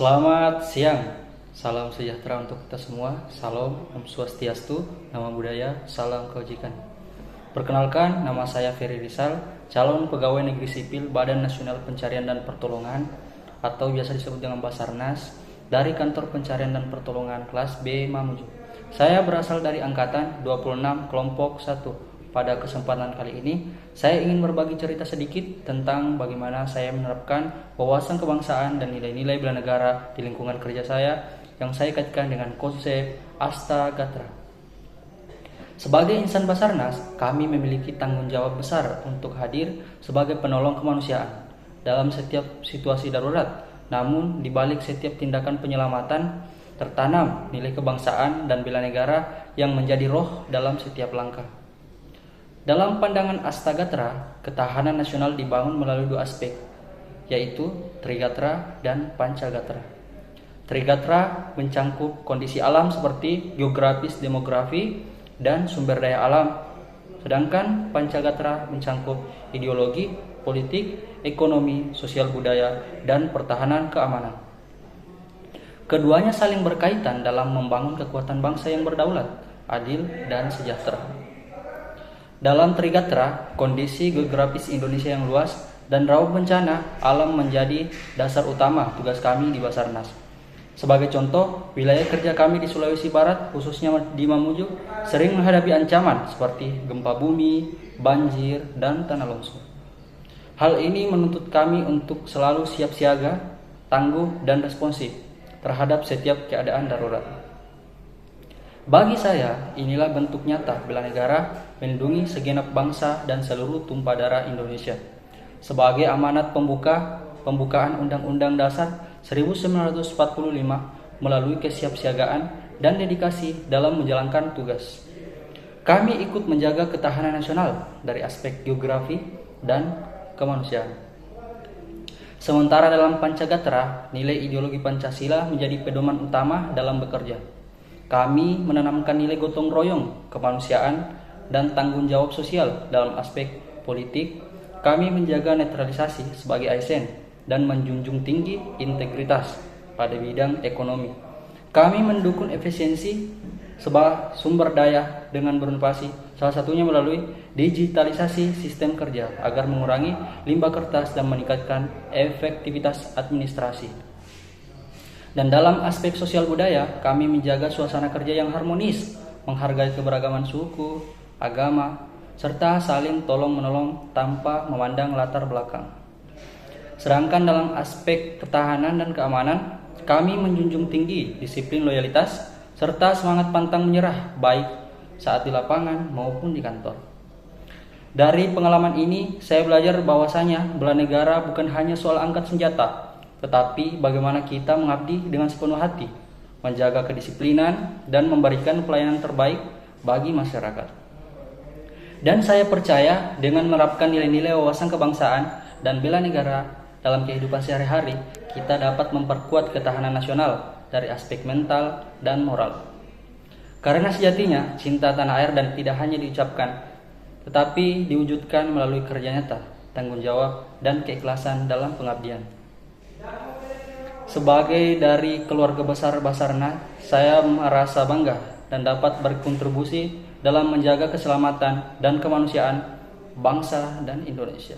Selamat siang, salam sejahtera untuk kita semua. Salam, Om Swastiastu, nama budaya, salam kebajikan. Perkenalkan, nama saya Ferry Rizal, calon pegawai negeri sipil Badan Nasional Pencarian dan Pertolongan atau biasa disebut dengan Basarnas dari Kantor Pencarian dan Pertolongan kelas B Mamuju. Saya berasal dari angkatan 26 kelompok 1. Pada kesempatan kali ini, saya ingin berbagi cerita sedikit tentang bagaimana saya menerapkan wawasan kebangsaan dan nilai-nilai bela negara di lingkungan kerja saya yang saya kaitkan dengan konsep Astagatra. Sebagai insan Basarnas, kami memiliki tanggung jawab besar untuk hadir sebagai penolong kemanusiaan dalam setiap situasi darurat. Namun, di balik setiap tindakan penyelamatan, tertanam nilai kebangsaan dan bela negara yang menjadi roh dalam setiap langkah. Dalam pandangan Astagatra, ketahanan nasional dibangun melalui dua aspek, yaitu Trigatra dan Pancagatra. Trigatra mencangkup kondisi alam seperti geografis, demografi, dan sumber daya alam. Sedangkan Pancagatra mencangkup ideologi, politik, ekonomi, sosial budaya, dan pertahanan keamanan. Keduanya saling berkaitan dalam membangun kekuatan bangsa yang berdaulat, adil, dan sejahtera. Dalam Trigatra, kondisi geografis Indonesia yang luas dan rawan bencana alam menjadi dasar utama tugas kami di Basarnas. Sebagai contoh, wilayah kerja kami di Sulawesi Barat, khususnya di Mamuju, sering menghadapi ancaman seperti gempa bumi, banjir, dan tanah longsor. Hal ini menuntut kami untuk selalu siap siaga, tangguh, dan responsif terhadap setiap keadaan darurat. Bagi saya, inilah bentuk nyata bela negara melindungi segenap bangsa dan seluruh tumpah darah Indonesia. Sebagai amanat pembukaan Undang-Undang Dasar 1945 melalui kesiapsiagaan dan dedikasi dalam menjalankan tugas. Kami ikut menjaga ketahanan nasional dari aspek geografi dan kemanusiaan. Sementara dalam Pancagatra, nilai ideologi Pancasila menjadi pedoman utama dalam bekerja. Kami menanamkan nilai gotong royong, kemanusiaan, dan tanggung jawab sosial dalam aspek politik. Kami menjaga netralisasi sebagai ASN dan menjunjung tinggi integritas pada bidang ekonomi. Kami mendukung efisiensi sumber daya dengan berinovasi, salah satunya melalui digitalisasi sistem kerja agar mengurangi limbah kertas dan meningkatkan efektivitas administrasi. Dan dalam aspek sosial budaya, kami menjaga suasana kerja yang harmonis, menghargai keberagaman suku, agama, serta saling tolong-menolong tanpa memandang latar belakang. Sedangkan dalam aspek ketahanan dan keamanan, kami menjunjung tinggi disiplin loyalitas, serta semangat pantang menyerah baik saat di lapangan maupun di kantor. Dari pengalaman ini, saya belajar bahwasanya bela negara bukan hanya soal angkat senjata, tetapi bagaimana kita mengabdi dengan sepenuh hati, menjaga kedisiplinan, dan memberikan pelayanan terbaik bagi masyarakat. Dan saya percaya dengan menerapkan nilai-nilai wawasan kebangsaan dan bela negara dalam kehidupan sehari-hari, kita dapat memperkuat ketahanan nasional dari aspek mental dan moral. Karena sejatinya, cinta tanah air dan tidak hanya diucapkan, tetapi diwujudkan melalui kerja nyata, tanggung jawab, dan keikhlasan dalam pengabdian. Sebagai dari keluarga besar Basarnas, saya merasa bangga dan dapat berkontribusi dalam menjaga keselamatan dan kemanusiaan bangsa dan Indonesia.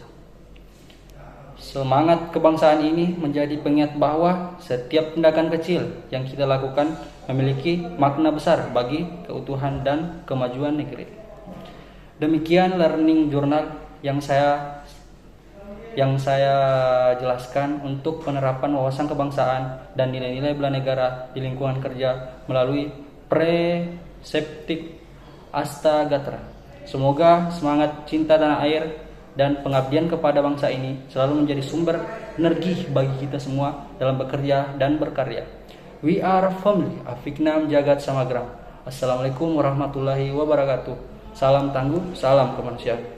Semangat kebangsaan ini menjadi pengingat bahwa setiap tindakan kecil yang kita lakukan memiliki makna besar bagi keutuhan dan kemajuan negeri. Demikian learning journal yang saya jelaskan untuk penerapan wawasan kebangsaan dan nilai-nilai bela negara di lingkungan kerja melalui Preseptik Astagatra. Semoga semangat cinta tanah air dan pengabdian kepada bangsa ini selalu menjadi sumber energi bagi kita semua dalam bekerja dan berkarya. We are family, Afiknam Jagat Samagram. Assalamualaikum warahmatullahi wabarakatuh. Salam tangguh, salam kemanusiaan.